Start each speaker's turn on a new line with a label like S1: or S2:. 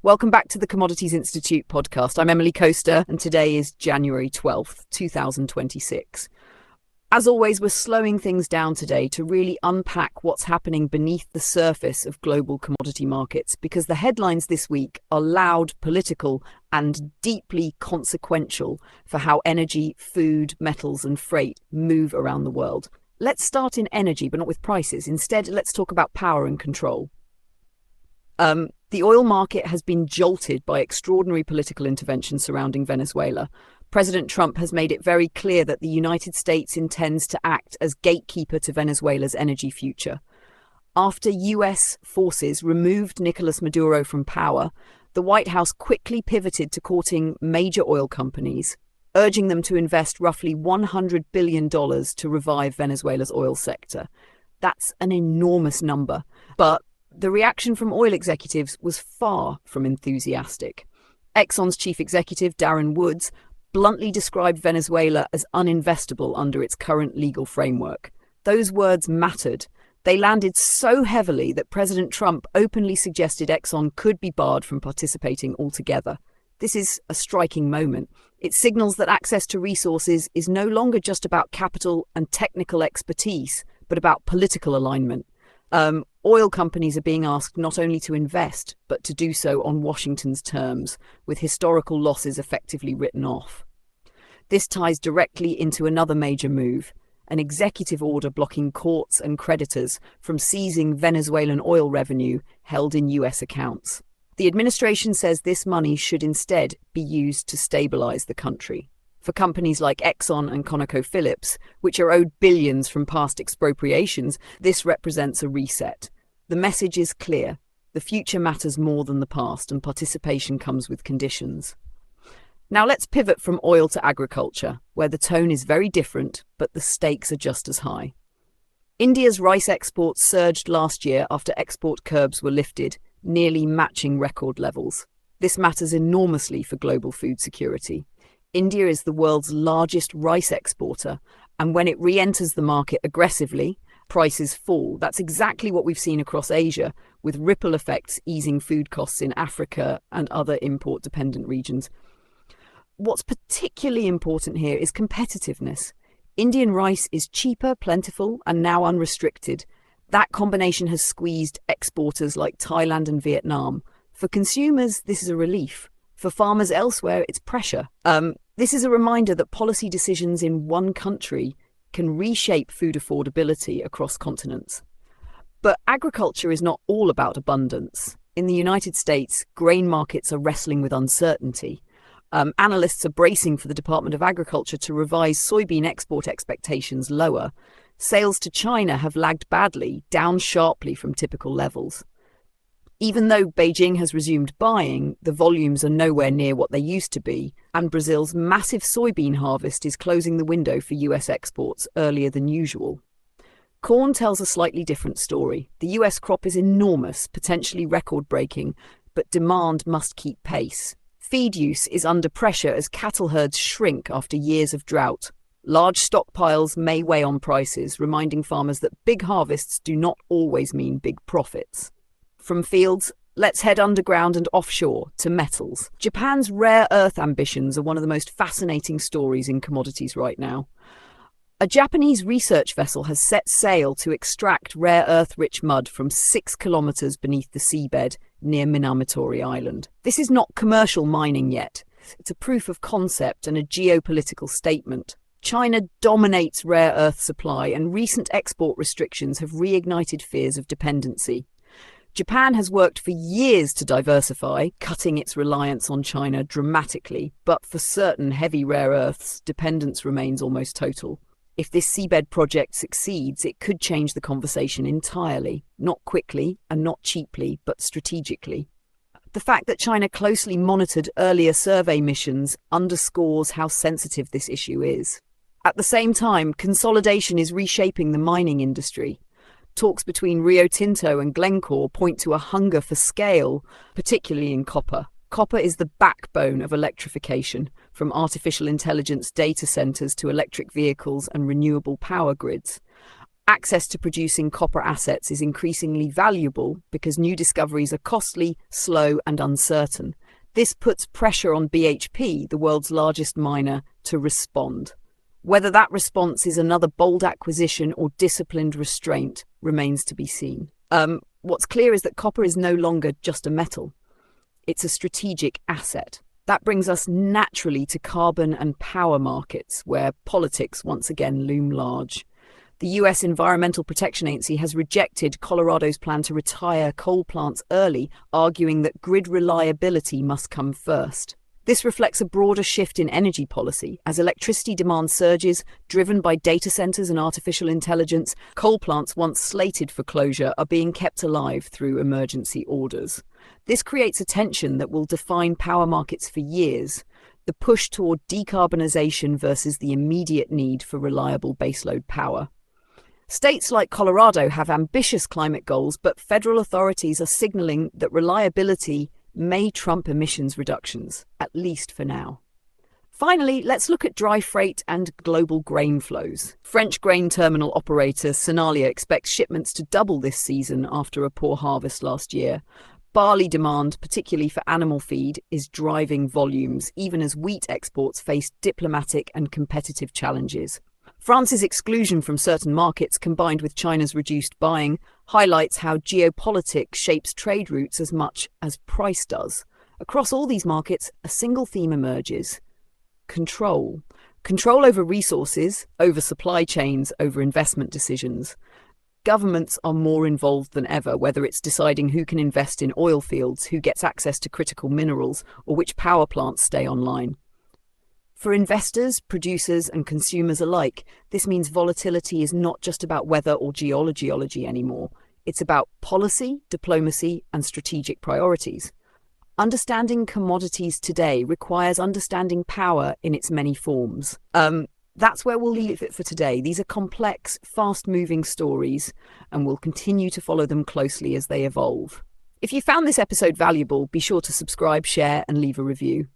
S1: Welcome back to the Commodities Institute podcast. I'm Emily Coaster, and today is January 12th, 2026. As always, we're slowing things down today to really unpack what's happening beneath the surface of global commodity markets, because the headlines this week are loud, political, and deeply consequential for how energy, food, metals, and freight move around the world. Let's start in energy, but not with prices. Instead, let's talk about power and control. The oil market has been jolted by extraordinary political intervention surrounding Venezuela. President Trump has made it very clear that the United States intends to act as gatekeeper to Venezuela's energy future. After US forces removed Nicolas Maduro from power, the White House quickly pivoted to courting major oil companies, urging them to invest roughly $100 billion to revive Venezuela's oil sector. That's an enormous number, but the reaction from oil executives was far from enthusiastic. Exxon's chief executive, Darren Woods, bluntly described Venezuela as uninvestable under its current legal framework. Those words mattered. They landed so heavily that President Trump openly suggested Exxon could be barred from participating altogether. This is a striking moment. It signals that access to resources is no longer just about capital and technical expertise, but about political alignment. Oil companies are being asked not only to invest, but to do so on Washington's terms, with historical losses effectively written off. This ties directly into another major move, an executive order blocking courts and creditors from seizing Venezuelan oil revenue held in US accounts. The administration says this money should instead be used to stabilize the country. For companies like Exxon and ConocoPhillips, which are owed billions from past expropriations, this represents a reset. The message is clear. The future matters more than the past, and participation comes with conditions. Now let's pivot from oil to agriculture, where the tone is very different, but the stakes are just as high. India's rice exports surged last year after export curbs were lifted, nearly matching record levels. This matters enormously for global food security. India is the world's largest rice exporter, and when it re-enters the market aggressively, prices fall. That's exactly what we've seen across Asia, with ripple effects easing food costs in Africa and other import-dependent regions. What's particularly important here is competitiveness. Indian rice is cheaper, plentiful, and now unrestricted. That combination has squeezed exporters like Thailand and Vietnam. For consumers, this is a relief. For farmers elsewhere, it's pressure. This is a reminder that policy decisions in one country can reshape food affordability across continents. But agriculture is not all about abundance. In the United States, grain markets are wrestling with uncertainty. Analysts are bracing for the Department of Agriculture to revise soybean export expectations lower. Sales to China have lagged badly, down sharply from typical levels. Even though Beijing has resumed buying, the volumes are nowhere near what they used to be, and Brazil's massive soybean harvest is closing the window for US exports earlier than usual. Corn tells a slightly different story. The US crop is enormous, potentially record-breaking, but demand must keep pace. Feed use is under pressure as cattle herds shrink after years of drought. Large stockpiles may weigh on prices, reminding farmers that big harvests do not always mean big profits. From fields, let's head underground and offshore to metals. Japan's rare earth ambitions are one of the most fascinating stories in commodities right now. A Japanese research vessel has set sail to extract rare earth-rich mud from 6 kilometers beneath the seabed near Minamotori Island. This is not commercial mining yet. It's a proof of concept and a geopolitical statement. China dominates rare earth supply, and recent export restrictions have reignited fears of dependency. Japan has worked for years to diversify, cutting its reliance on China dramatically, but for certain heavy rare earths, dependence remains almost total. If this seabed project succeeds, it could change the conversation entirely, not quickly and not cheaply, but strategically. The fact that China closely monitored earlier survey missions underscores how sensitive this issue is. At the same time, consolidation is reshaping the mining industry. Talks between Rio Tinto and Glencore point to a hunger for scale, particularly in copper. Copper is the backbone of electrification, from artificial intelligence data centers to electric vehicles and renewable power grids. Access to producing copper assets is increasingly valuable because new discoveries are costly, slow, and uncertain. This puts pressure on BHP, the world's largest miner, to respond. Whether that response is another bold acquisition or disciplined restraint remains to be seen. What's clear is that copper is no longer just a metal. It's a strategic asset. That brings us naturally to carbon and power markets, where politics once again loom large. The US Environmental Protection Agency has rejected Colorado's plan to retire coal plants early, arguing that grid reliability must come first. This reflects a broader shift in energy policy. As electricity demand surges, driven by data centers and artificial intelligence, coal plants once slated for closure are being kept alive through emergency orders. This creates a tension that will define power markets for years, the push toward decarbonization versus the immediate need for reliable baseload power. States like Colorado have ambitious climate goals, but federal authorities are signaling that reliability may trump emissions reductions, at least for now. Finally, let's look at dry freight and global grain flows. French grain terminal operator Senalia expects shipments to double this season after a poor harvest last year. Barley demand, particularly for animal feed, is driving volumes, even as wheat exports face diplomatic and competitive challenges. France's exclusion from certain markets, combined with China's reduced buying, highlights how geopolitics shapes trade routes as much as price does. Across all these markets, a single theme emerges: control. Control over resources, over supply chains, over investment decisions. Governments are more involved than ever, whether it's deciding who can invest in oil fields, who gets access to critical minerals, or which power plants stay online. For investors, producers, and consumers alike, this means volatility is not just about weather or geology anymore. It's about policy, diplomacy, and strategic priorities. Understanding commodities today requires understanding power in its many forms. That's where we'll leave it for today. These are complex, fast-moving stories, and we'll continue to follow them closely as they evolve. If you found this episode valuable, be sure to subscribe, share, and leave a review.